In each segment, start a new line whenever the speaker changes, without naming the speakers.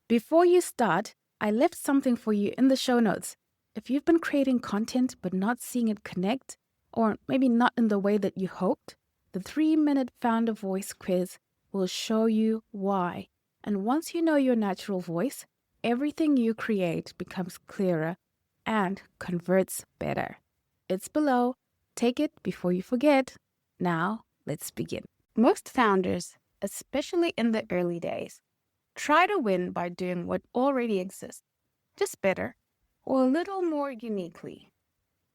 Before you start, I left something for you in the show notes. If you've been creating content but not seeing it connect, or maybe not in the way that you hoped, the 3-minute founder voice quiz will show you why. And once you know your natural voice, everything you create becomes clearer and converts better. It's below. Take it before you forget. Now, let's begin. Most founders, especially in the early days, try to win by doing what already exists, just better or a little more uniquely.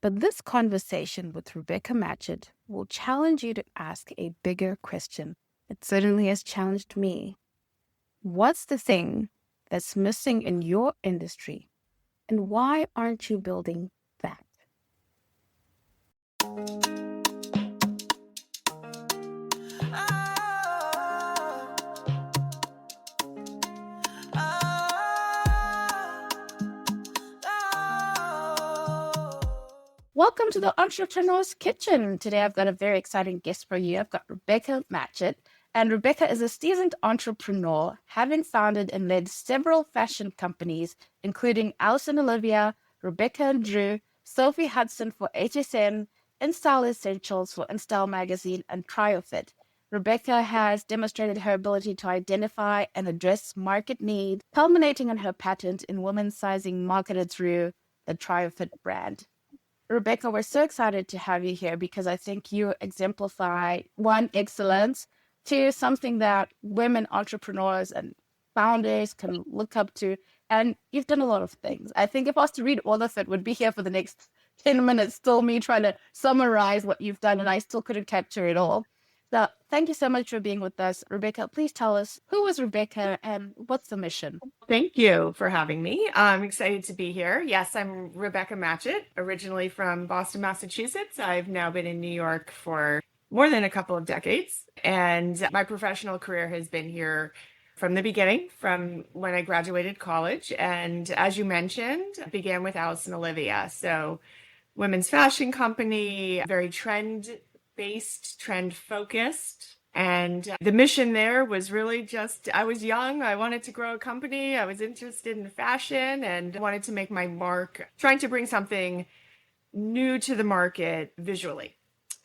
But this conversation with Rebecca Matchett will challenge you to ask a bigger question. It certainly has challenged me. What's the thing that's missing in your industry? And why aren't you building that? Welcome to the Entrepreneur's Kitchen. Today I've got a very exciting guest for you. I've got Rebecca Matchett. And Rebecca is a seasoned entrepreneur, having founded and led several fashion companies, including Alice & Olivia, Rebecca and Drew, Sophie Hudson for HSN, InStyle Essentials for InStyle Magazine, and TrioFit. Rebecca has demonstrated her ability to identify and address market needs, culminating in her patent in women's sizing marketed through the TrioFit brand. Rebecca, we're so excited to have you here because I think you exemplify, one, excellence, two, something that women entrepreneurs and founders can look up to. And you've done a lot of things. I think if I was to read all of it, we'd be here for the next 10 minutes, still me trying to summarize what you've done, and I still couldn't capture it all. So thank you so much for being with us. Rebecca, please tell us, who is Rebecca and what's the mission?
Thank you for having me. I'm excited to be here. Yes, I'm Rebecca Matchett, originally from Boston, Massachusetts. I've now been in New York for more than a couple of decades, and my professional career has been here from the beginning, from when I graduated college. And as you mentioned, began with Alice & Olivia. So women's fashion company, very trend-based, trend-focused. And the mission there was really just, I was young, I wanted to grow a company, I was interested in fashion and wanted to make my mark, trying to bring something new to the market visually.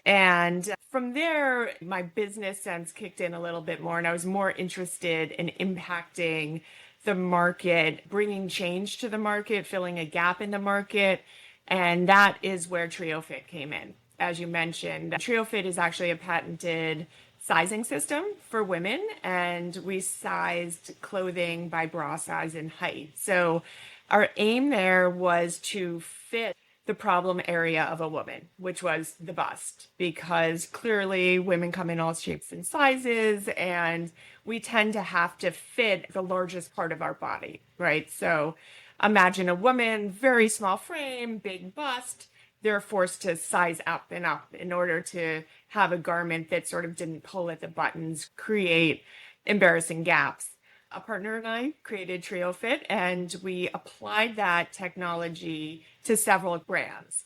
And from there, my business sense kicked in a little bit more, and I was more interested in impacting the market, bringing change to the market, filling a gap in the market. And that is where TrioFit came in. As you mentioned, TrioFit is actually a patented sizing system for women, and we sized clothing by bra size and height. So our aim there was to fit the problem area of a woman, which was the bust, because clearly women come in all shapes and sizes, and we tend to have to fit the largest part of our body, right? So imagine a woman, very small frame, big bust. They're forced to size up and up in order to have a garment that sort of didn't pull at the buttons, create embarrassing gaps. A partner and I created TrioFit, and we applied that technology to several brands.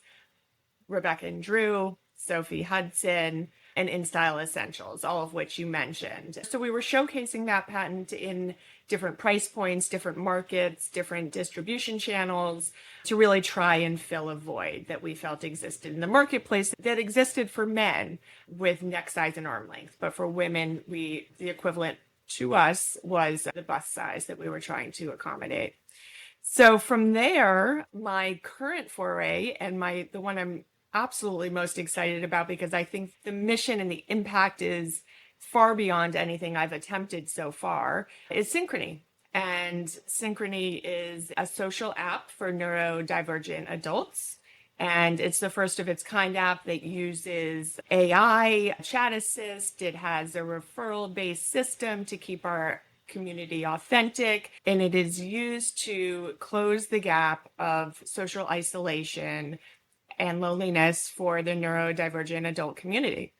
Rebecca and Drew, Sophie Hudson, and InStyle Essentials, all of which you mentioned. So we were showcasing that patent in different price points, different markets, different distribution channels to really try and fill a void that we felt existed in the marketplace that existed for men with neck size and arm length. But for women, the equivalent to us was the bust size that we were trying to accommodate. So from there, my current foray and the one I'm absolutely most excited about, because I think the mission and the impact is far beyond anything I've attempted so far, is Synchrony. And Synchrony is a social app for neurodivergent adults. And it's the first of its kind app that uses AI, chat assist. It has a referral-based system to keep our community authentic. And it is used to close the gap of social isolation and loneliness for the neurodivergent adult community.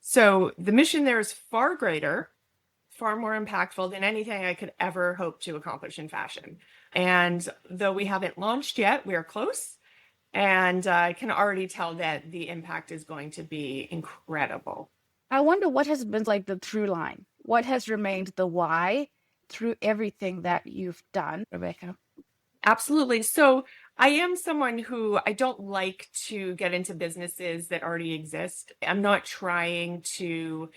So the mission there is far greater, far more impactful than anything I could ever hope to accomplish in fashion. And though we haven't launched yet, we are close. And I can already tell that the impact is going to be incredible.
I wonder what has been like the through line. What has remained the why through everything that you've done, Rebecca?
Absolutely. So I am someone who I don't like to get into businesses that already exist. I'm not trying to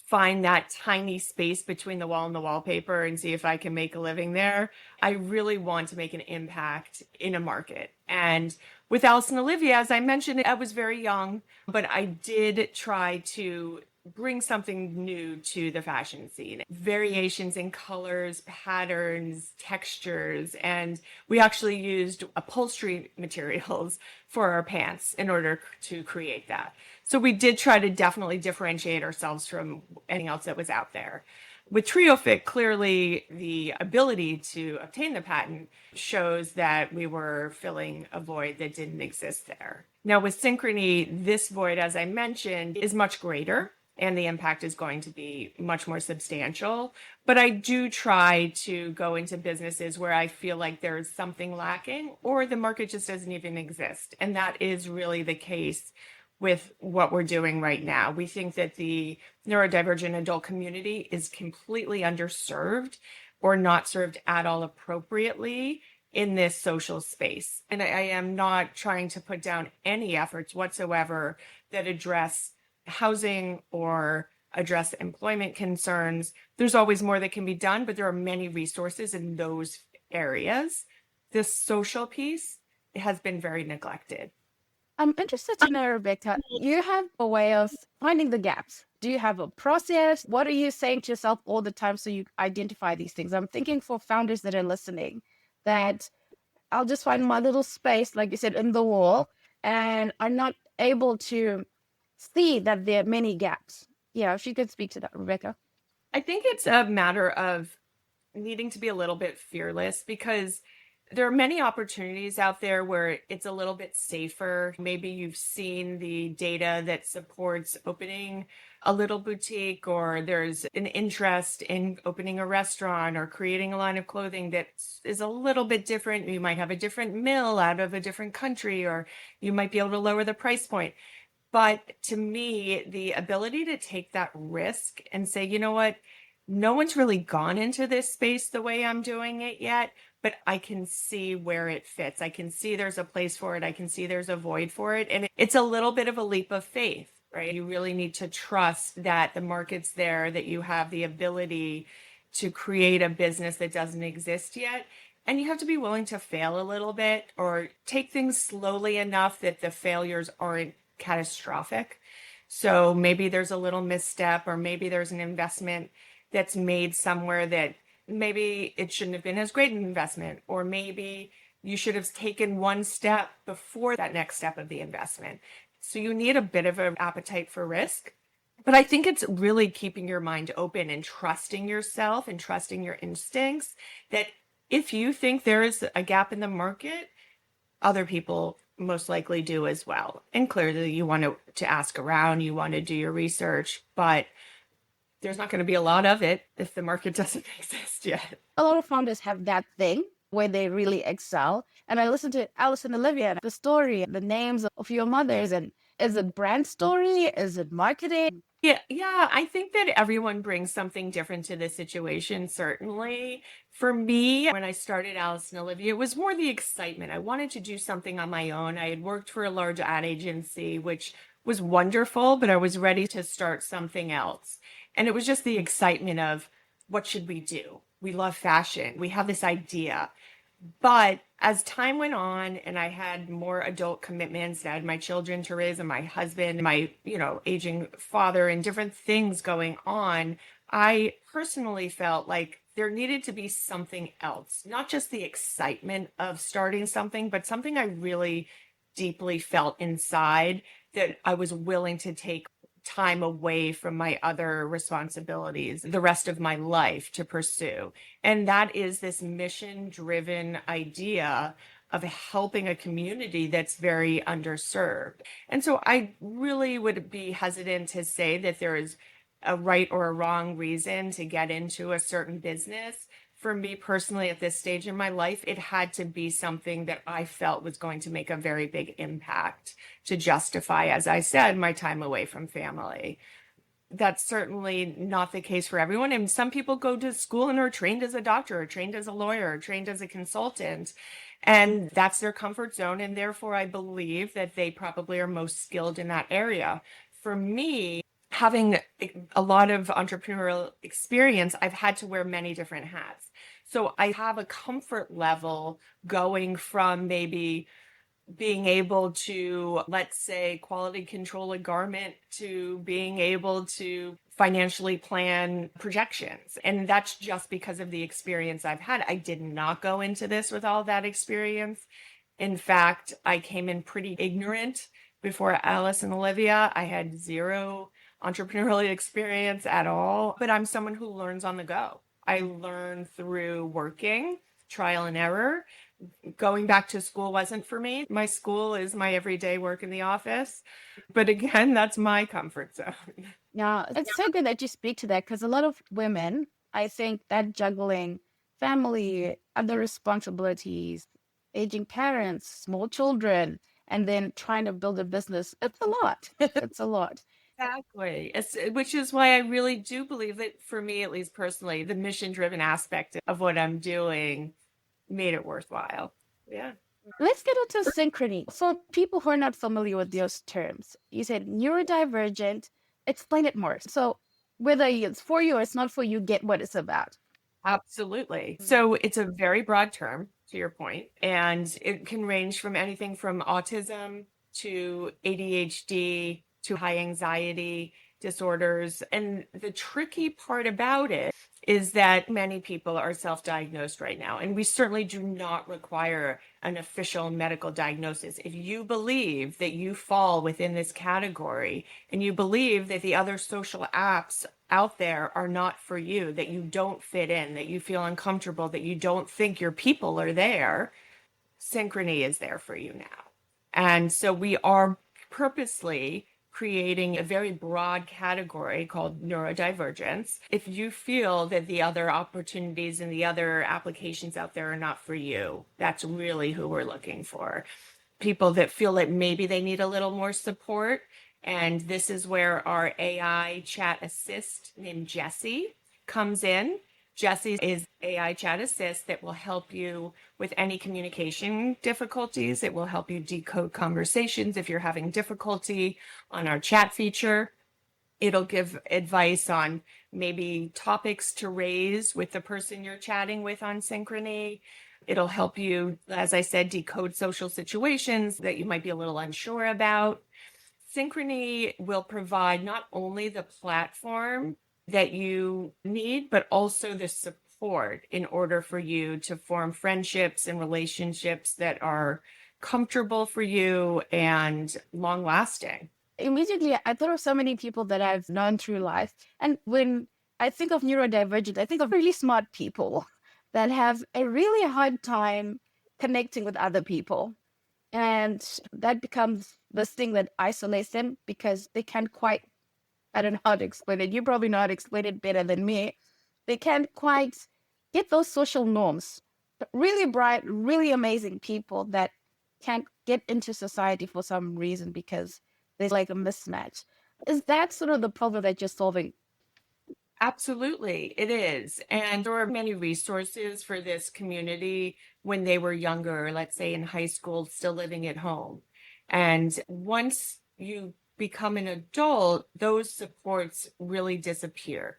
find that tiny space between the wall and the wallpaper and see if I can make a living there. I really want to make an impact in a market. And with Alice and Olivia, as I mentioned, I was very young, but I did try to bring something new to the fashion scene. Variations in colors, patterns, textures, and we actually used upholstery materials for our pants in order to create that. So we did try to definitely differentiate ourselves from anything else that was out there. With TrioFit, clearly the ability to obtain the patent shows that we were filling a void that didn't exist there. Now, with Synchrony, this void, as I mentioned, is much greater and the impact is going to be much more substantial. But I do try to go into businesses where I feel like there is something lacking or the market just doesn't even exist. And that is really the case with what we're doing right now. We think that the neurodivergent adult community is completely underserved or not served at all appropriately in this social space. And I am not trying to put down any efforts whatsoever that address housing or address employment concerns. There's always more that can be done, but there are many resources in those areas. The social piece has been very neglected.
I'm interested to know, Rebecca, you have a way of finding the gaps. Do you have a process? What are you saying to yourself all the time so you identify these things? I'm thinking for founders that are listening that I'll just find my little space, like you said, in the wall, and I'm not able to see that there are many gaps. Yeah, if you could speak to that, Rebecca.
I think it's a matter of needing to be a little bit fearless because there are many opportunities out there where it's a little bit safer. Maybe you've seen the data that supports opening a little boutique, or there's an interest in opening a restaurant or creating a line of clothing that is a little bit different. You might have a different mill out of a different country, or you might be able to lower the price point. But to me, the ability to take that risk and say, you know what, no one's really gone into this space the way I'm doing it yet, but I can see where it fits. I can see there's a place for it. I can see there's a void for it. And it's a little bit of a leap of faith, right? You really need to trust that the market's there, that you have the ability to create a business that doesn't exist yet. And you have to be willing to fail a little bit or take things slowly enough that the failures aren't catastrophic. So maybe there's a little misstep, or maybe there's an investment that's made somewhere that maybe it shouldn't have been as great an investment, or maybe you should have taken one step before that next step of the investment. So you need a bit of an appetite for risk. But I think it's really keeping your mind open and trusting yourself and trusting your instincts that if you think there is a gap in the market, other people most likely do as well. And clearly you want to ask around, you want to do your research, but there's not going to be a lot of it if the market doesn't exist yet.
A lot of founders have that thing where they really excel. And I listened to Alice and Olivia, the story, the names of your mothers. And is it brand story? Is it marketing?
Yeah, I think that everyone brings something different to the situation, certainly. For me, when I started Alice and Olivia, it was more the excitement. I wanted to do something on my own. I had worked for a large ad agency, which was wonderful, but I was ready to start something else. And it was just the excitement of what should we do? We love fashion. We have this idea. But as time went on and I had more adult commitments, I had my children to raise and my husband, my, aging father and different things going on, I personally felt like there needed to be something else, not just the excitement of starting something, but something I really deeply felt inside that I was willing to take time away from my other responsibilities the rest of my life to pursue. And that is this mission driven idea of helping a community that's very underserved. And so I really would be hesitant to say that there is a right or a wrong reason to get into a certain business. For me personally, at this stage in my life, it had to be something that I felt was going to make a very big impact to justify, as I said, my time away from family. that's certainly not the case for everyone. And some people go to school and are trained as a doctor or trained as a lawyer or trained as a consultant. And that's their comfort zone. And therefore, I believe that they probably are most skilled in that area. For me, having a lot of entrepreneurial experience, I've had to wear many different hats. So I have a comfort level going from maybe being able to, let's say, quality control a garment to being able to financially plan projections. And that's just because of the experience I've had. I did not go into this with all that experience. In fact, I came in pretty ignorant before Alice and Olivia. I had zero entrepreneurial experience at all, but I'm someone who learns on the go. I learn through working, trial and error. Going back to school wasn't for me. My school is my everyday work in the office. But again, that's my comfort zone.
Yeah, it's so good that you speak to that because a lot of women, I think that juggling family, other responsibilities, aging parents, small children, and then trying to build a business, it's a lot. It's a lot.
Exactly. Which is why I really do believe that for me, at least personally, the mission driven aspect of what I'm doing made it worthwhile. Yeah.
Let's get into synchrony. For people who are not familiar with those terms, you said neurodivergent. Explain it more. So whether it's for you or it's not for you, get what it's about.
Absolutely. So it's a very broad term, to your point, and it can range from anything from autism to ADHD to high anxiety disorders. And the tricky part about it is that many people are self-diagnosed right now, and we certainly do not require an official medical diagnosis. If you believe that you fall within this category and you believe that the other social apps out there are not for you, that you don't fit in, that you feel uncomfortable, that you don't think your people are there, Synchrony is there for you now. And so we are purposely creating a very broad category called neurodivergence. If you feel that the other opportunities and the other applications out there are not for you, that's really who we're looking for. People that feel like maybe they need a little more support. And this is where our AI chat assist named Jessie comes in. Jessie is AI chat assist that will help you with any communication difficulties. It will help you decode conversations if you're having difficulty on our chat feature. It'll give advice on maybe topics to raise with the person you're chatting with on Synchrony. It'll help you, as I said, decode social situations that you might be a little unsure about. Synchrony will provide not only the platform that you need, but also the support in order for you to form friendships and relationships that are comfortable for you and long lasting.
Immediately, I thought of so many people that I've known through life. And when I think of neurodivergent, I think of really smart people that have a really hard time connecting with other people. And that becomes this thing that isolates them because they can't quite, I don't know how to explain it. You probably know how to explain it better than me. They can't quite get those social norms. But really bright, really amazing people that can't get into society for some reason because there's like a mismatch. Is that sort of the problem that you're solving?
Absolutely, it is. And there are many resources for this community when they were younger, let's say in high school, still living at home. And once you become an adult, those supports really disappear.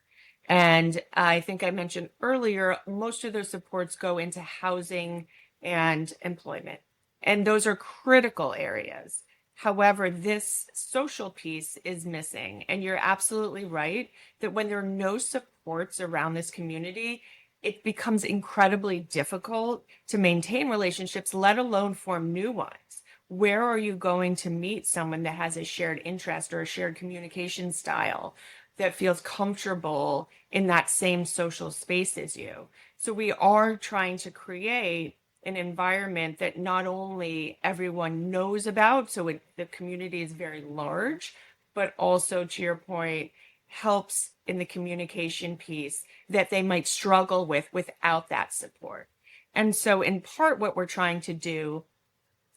And I think I mentioned earlier, most of those supports go into housing and employment. And those are critical areas. However, this social piece is missing. And you're absolutely right that when there are no supports around this community, it becomes incredibly difficult to maintain relationships, let alone form new ones. Where are you going to meet someone that has a shared interest or a shared communication style that feels comfortable in that same social space as you? So we are trying to create an environment that not only everyone knows about, so the community is very large, but also, to your point, helps in the communication piece that they might struggle with without that support. And so, in part, what we're trying to do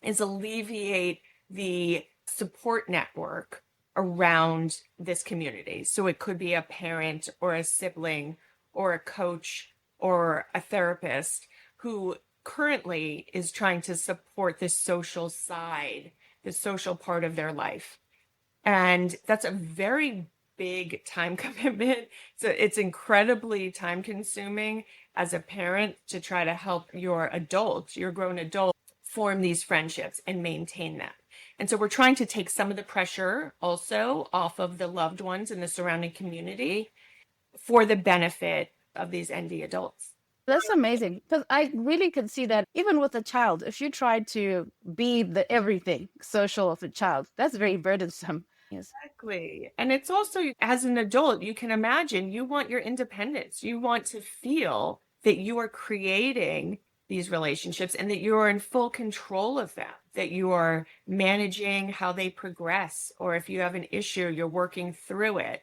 is alleviate the support network around this community. So it could be a parent or a sibling or a coach or a therapist who currently is trying to support this social side, the social part of their life. And that's a very big time commitment. So it's incredibly time consuming as a parent to try to help your adult, your grown adult, form these friendships and maintain them. And so we're trying to take some of the pressure also off of the loved ones in the surrounding community for the benefit of these ND adults.
That's amazing because I really can see that even with a child, if you try to be the everything social of a child, that's very burdensome. Yes.
Exactly. And it's also, as an adult, you can imagine you want your independence. You want to feel that you are creating these relationships and that you are in full control of them, that you are managing how they progress, or if you have an issue, you're working through it.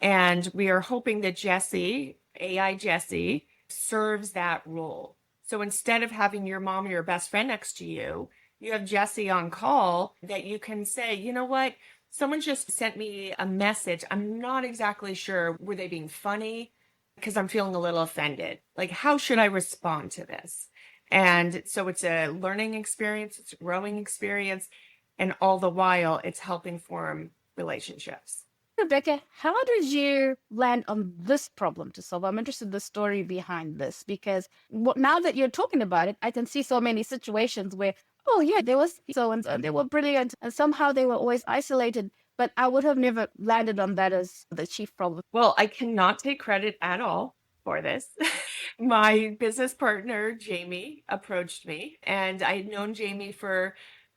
And we are hoping that Jessie, AI Jessie, serves that role. So instead of having your mom or your best friend next to you, you have Jessie on call that you can say, you know what? Someone just sent me a message. I'm not exactly sure. Were they being funny? Because I'm feeling a little offended. Like, how should I respond to this? And so it's a learning experience, it's a growing experience. And all the while, it's helping form relationships.
Rebecca, how did you land on this problem to solve? I'm interested in the story behind this because now that you're talking about it, I can see so many situations where, oh, yeah, there was so and so, they were brilliant, and somehow they were always isolated. But I would have never landed on that as the chief problem.
Well, I cannot take credit at all for this. My business partner, Jamie, approached me, and I had known Jamie for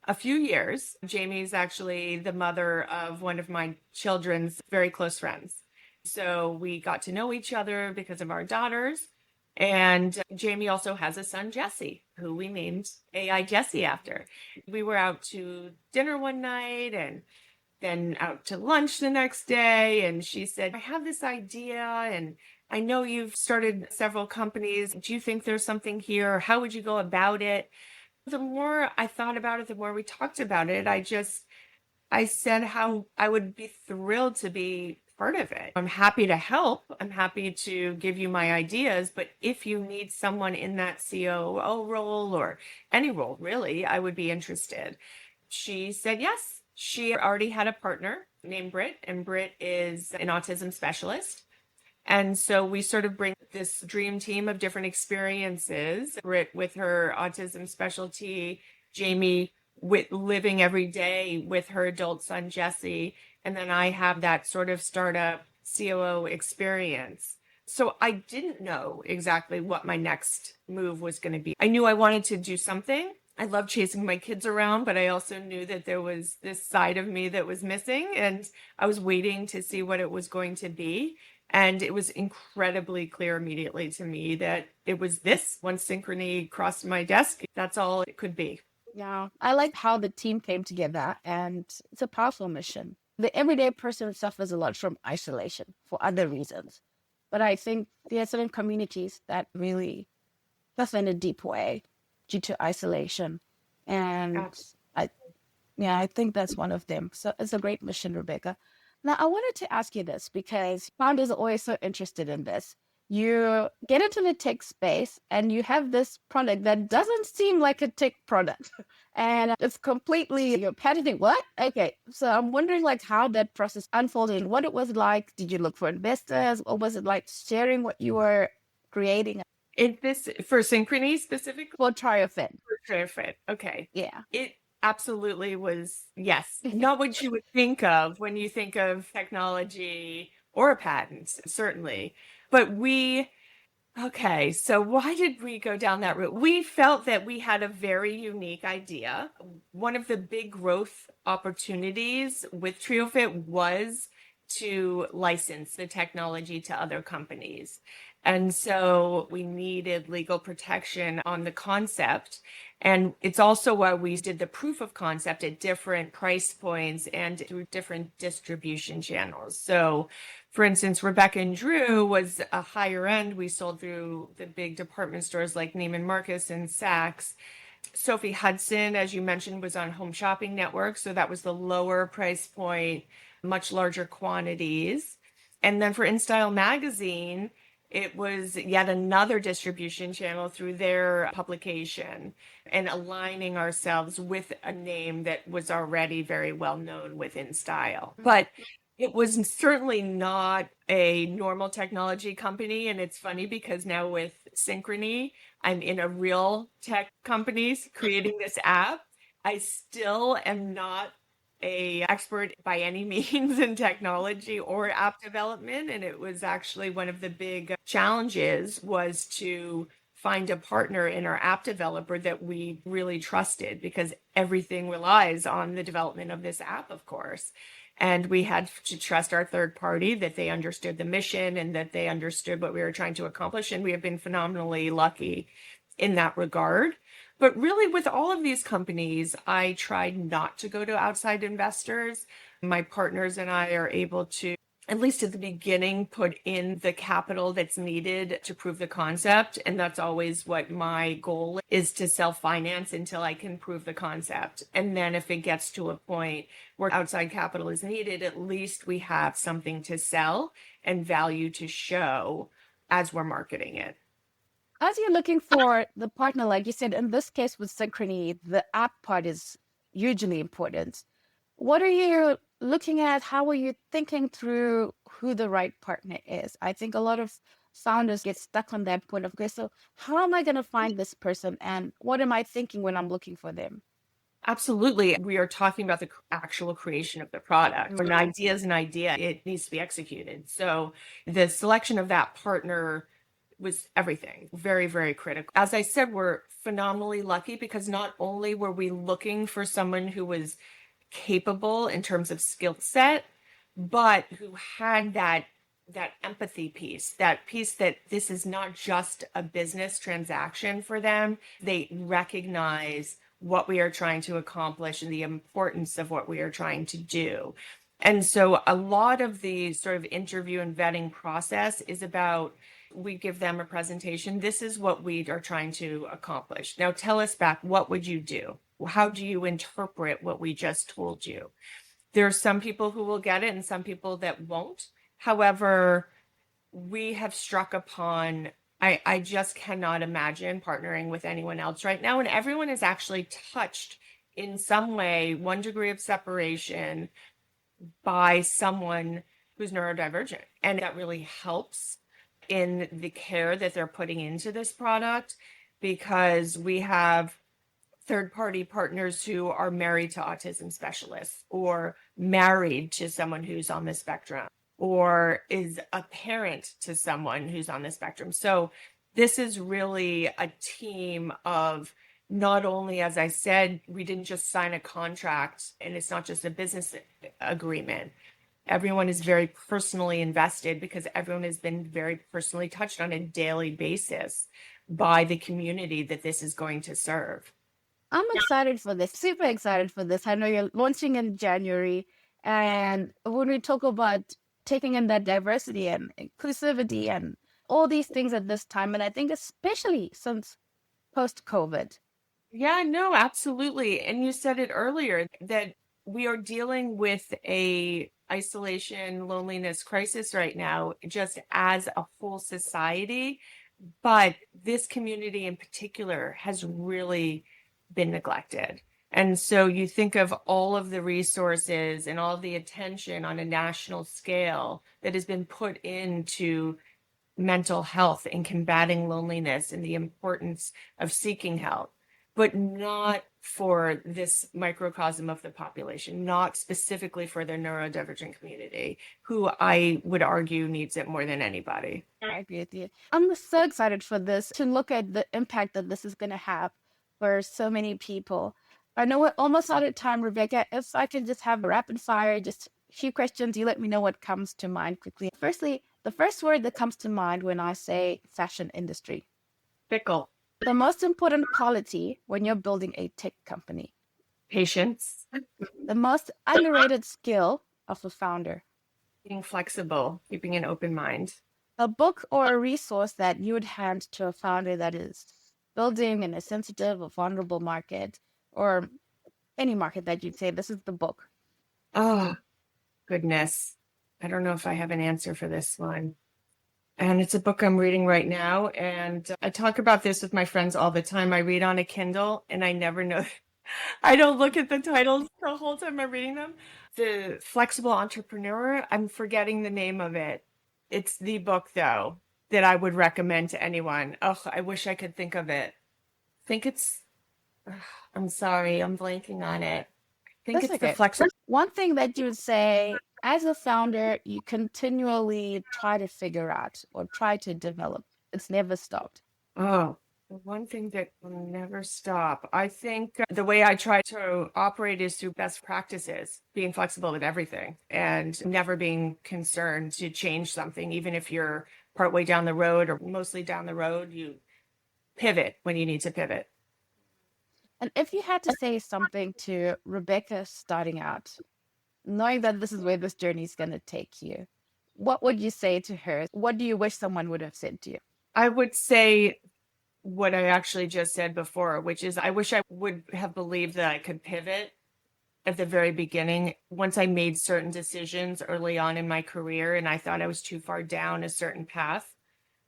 a few years. Jamie is actually the mother of one of my children's very close friends. So we got to know each other because of our daughters. And Jamie also has a son, Jesse, who we named AI Jesse after. We were out to dinner one night and then out to lunch the next day. And she said, I have this idea and I know you've started several companies. Do you think there's something here? How would you go about it? The more I thought about it, the more we talked about it, I said how I would be thrilled to be part of it. I'm happy to help. I'm happy to give you my ideas. But if you need someone in that COO role or any role, really, I would be interested. She said yes. She already had a partner named Britt, and Britt is an autism specialist. And so we sort of bring this dream team of different experiences. Britt with her autism specialty, Jamie with living every day with her adult son, Jesse. And then I have that sort of startup COO experience. So I didn't know exactly what my next move was going to be. I knew I wanted to do something. I love chasing my kids around, but I also knew that there was this side of me that was missing, and I was waiting to see what it was going to be. And it was incredibly clear immediately to me that it was this. Once Synchrony crossed my desk, that's all it could be.
Yeah, I like how the team came together, and it's a powerful mission. The everyday person suffers a lot from isolation for other reasons. But I think there are certain communities that really suffer in a deep way due to isolation. And I, yeah, I think that's one of them. So it's a great mission, Rebecca. Now, I wanted to ask you this because founders are always so interested in this. You get into the tech space and you have this product that doesn't seem like a tech product. And it's completely, you're patenting. What? Okay. So I'm wondering like how that process unfolded and what it was like. Did you look for investors or was it like sharing what you were creating?
This for Synchrony specifically?
For TriOfit.
For TriOfit. Okay.
Yeah.
It absolutely was, yes. Not what you would think of when you think of technology or a patent, certainly. But okay, so why did we go down that route? We felt that we had a very unique idea. One of the big growth opportunities with TrioFit was to license the technology to other companies. And so we needed legal protection on the concept. And it's also why we did the proof of concept at different price points and through different distribution channels. So, for instance, Rebecca and Drew was a higher end. We sold through the big department stores like Neiman Marcus and Saks. Sophie Hudson, as you mentioned, was on Home Shopping Network. So that was the lower price point. much larger quantities. And then for InStyle Magazine, it was yet another distribution channel through their publication and aligning ourselves with a name that was already very well known within style. But it was certainly not a normal technology company. And it's funny because now with Synchrony, I'm in a real tech company creating this app. I still am not a expert by any means in technology or app development, and it was actually one of the big challenges was to find a partner in our app developer that we really trusted, because everything relies on the development of this app, of course. And we had to trust our third party, that they understood the mission and that they understood what we were trying to accomplish. And we have been phenomenally lucky in that regard. But really, with all of these companies, I tried not to go to outside investors. My partners and I are able to, at least at the beginning, put in the capital that's needed to prove the concept. And that's always what my goal is, to self-finance until I can prove the concept. And then if it gets to a point where outside capital is needed, at least we have something to sell and value to show as we're marketing it.
As you're looking for the partner, like you said, in this case with Synchrony, the app part is hugely important. What are you looking at? How are you thinking through who the right partner is? I think a lot of founders get stuck on that point of, okay, so how am I going to find this person? And what am I thinking when I'm looking for them?
Absolutely. We are talking about the actual creation of the product. An idea is an idea, it needs to be executed. So the selection of that partner was everything. Very, very critical. As I said, we're phenomenally lucky because not only were we looking for someone who was capable in terms of skill set, but who had that empathy piece, that piece that this is not just a business transaction for them. They recognize what we are trying to accomplish and the importance of what we are trying to do. And so a lot of the sort of interview and vetting process is about, we give them a presentation. This is what we are trying to accomplish. Now tell us back, what would you do? How do you interpret what we just told you? There are some people who will get it and some people that won't. However, we have struck upon, I just cannot imagine partnering with anyone else right now. And everyone is actually touched in some way, one degree of separation by someone who's neurodivergent. And that really helps in the care that they're putting into this product, because we have third-party partners who are married to autism specialists or married to someone who's on the spectrum or is a parent to someone who's on the spectrum. So this is really a team of, not only, as I said, we didn't just sign a contract and it's not just a business agreement. Everyone is very personally invested because everyone has been very personally touched on a daily basis by the community that this is going to serve.
I'm excited for this, super excited for this. I know you're launching in January. And when we talk about taking in that diversity and inclusivity and all these things at this time, and I think especially since post-COVID.
Yeah, no, absolutely. And you said it earlier that we are dealing with a isolation, loneliness crisis right now, just as a whole society. But this community in particular has really been neglected. And so you think of all of the resources and all of the attention on a national scale that has been put into mental health and combating loneliness and the importance of seeking help, but not for this microcosm of the population, not specifically for the neurodivergent community, who I would argue needs it more than anybody.
I agree with you. I'm so excited for this, to look at the impact that this is going to have for so many people. I know we're almost out of time, Rebecca. If I can just have a rapid fire, just a few questions, you let me know what comes to mind quickly. Firstly, the first word that comes to mind when I say fashion industry.
Fickle.
The most important quality when you're building a tech company.
Patience.
The most underrated skill of a founder.
Being flexible, keeping an open mind.
A book or a resource that you would hand to a founder that is building in a sensitive or vulnerable market, or any market that you'd say, this is the book.
Oh, goodness. I don't know if I have an answer for this one. And it's a book I'm reading right now. And I talk about this with my friends all the time. I read on a Kindle and I never know. I don't look at the titles the whole time I'm reading them. The Flexible Entrepreneur, I'm forgetting the name of it. It's the book, though, that I would recommend to anyone. Oh, I wish I could think of it. I think it's, ugh, I'm sorry, I'm blanking on it. I think
That's
it's the
okay.
Flexible.
One thing that you would say as a founder, you continually try to figure out or try to develop. It's never stopped.
Oh, the one thing that will never stop. I think the way I try to operate is through best practices, being flexible with everything and never being concerned to change something, even if you're partway down the road or mostly down the road, you pivot when you need to pivot.
And if you had to say something to Rebecca starting out, knowing that this is where this journey is going to take you, what would you say to her? What do you wish someone would have said to you?
I would say what I actually just said before, which is I wish I would have believed that I could pivot at the very beginning. Once I made certain decisions early on in my career and I thought I was too far down a certain path,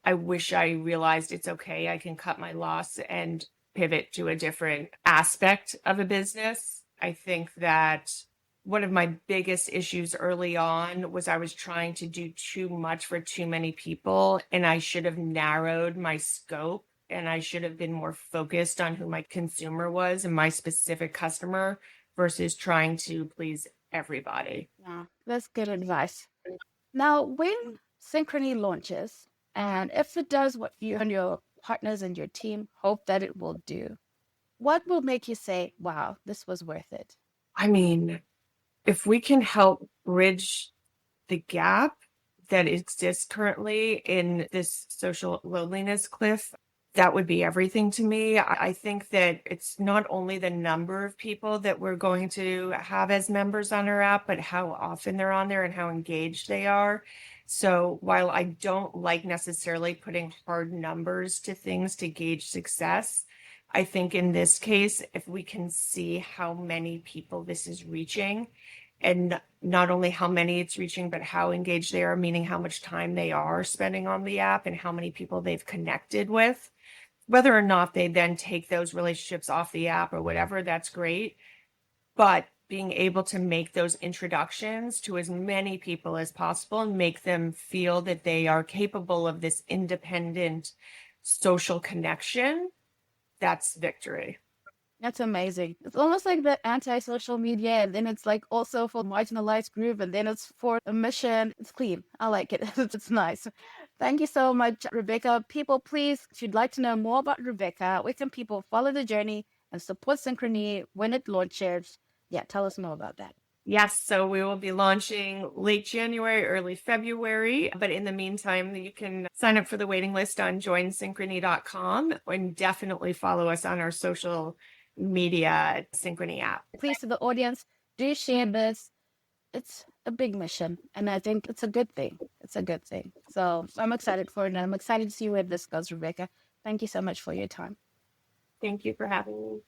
I wish I realized it's okay. I can cut my loss and pivot to a different aspect of a business. I think that one of my biggest issues early on was I was trying to do too much for too many people, and I should have narrowed my scope and I should have been more focused on who my consumer was and my specific customer versus trying to please everybody.
Yeah, that's good advice. Now, when Synchrony launches, and if it does what you and your partners and your team hope that it will do, what will make you say, wow, this was worth it?
I mean, if we can help bridge the gap that exists currently in this social loneliness cliff, that would be everything to me. I think that it's not only the number of people that we're going to have as members on our app, but how often they're on there and how engaged they are. So while I don't like necessarily putting hard numbers to things to gauge success, I think in this case, if we can see how many people this is reaching, and not only how many it's reaching, but how engaged they are, meaning how much time they are spending on the app and how many people they've connected with. Whether or not they then take those relationships off the app or whatever, that's great. But being able to make those introductions to as many people as possible and make them feel that they are capable of this independent social connection, that's victory.
That's amazing. It's almost like the anti-social media, and then it's like also for marginalized group, and then it's for a mission. It's clean. I like it. It's nice. Thank you so much, Rebecca. People, please, if you'd like to know more about Rebecca, where can people follow the journey and support Synchrony when it launches? Yeah, tell us more about that.
Yes, so we will be launching late January, early February. But in the meantime, you can sign up for the waiting list on joinsynchrony.com and definitely follow us on our social media Synchrony app.
Please, to the audience, do share this. It's a big mission, and I think it's a good thing. It's a good thing. So I'm excited for it, and I'm excited to see where this goes, Rebecca. Thank you so much for your time.
Thank you for having me.